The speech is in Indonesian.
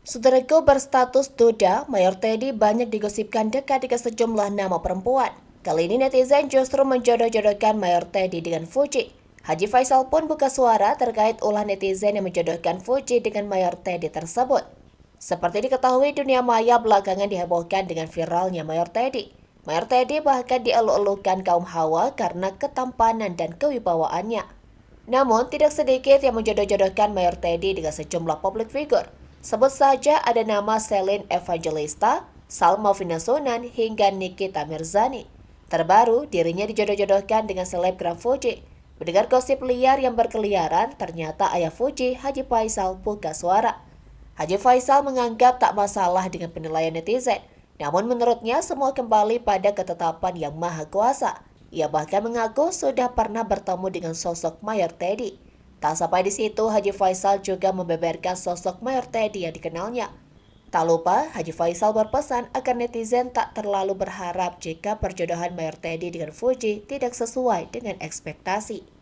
Saudaraku berstatus duda, Mayor Teddy banyak digosipkan dekat dengan sejumlah nama perempuan. Kali ini netizen justru menjodoh-jodohkan Mayor Teddy dengan Fuji. Haji Faisal pun buka suara terkait ulah netizen yang menjodohkan Fuji dengan Mayor Teddy tersebut. Seperti diketahui, dunia maya belakangan dihebohkan dengan viralnya Mayor Teddy. Mayor Teddy bahkan dielu-elukan kaum hawa karena ketampanan dan kewibawaannya. Namun, tidak sedikit yang menjodoh-jodohkan Mayor Teddy dengan sejumlah public figure. Sebut saja ada nama Celine Evangelista, Salma Finasunan, hingga Nikita Mirzani. Terbaru, dirinya dijodoh-jodohkan dengan selebgram Fuji. Mendengar gosip liar yang berkeliaran, ternyata ayah Fuji, Haji Faisal, buka suara. Haji Faisal menganggap tak masalah dengan penilaian netizen. Namun menurutnya semua kembali pada ketetapan yang maha kuasa. Ia bahkan mengaku sudah pernah bertemu dengan sosok Mayor Teddy. Tak sampai di situ, Haji Faisal juga membeberkan sosok Mayor Teddy yang dikenalnya. Tak lupa, Haji Faisal berpesan agar netizen tak terlalu berharap jika perjodohan Mayor Teddy dengan Fuji tidak sesuai dengan ekspektasi.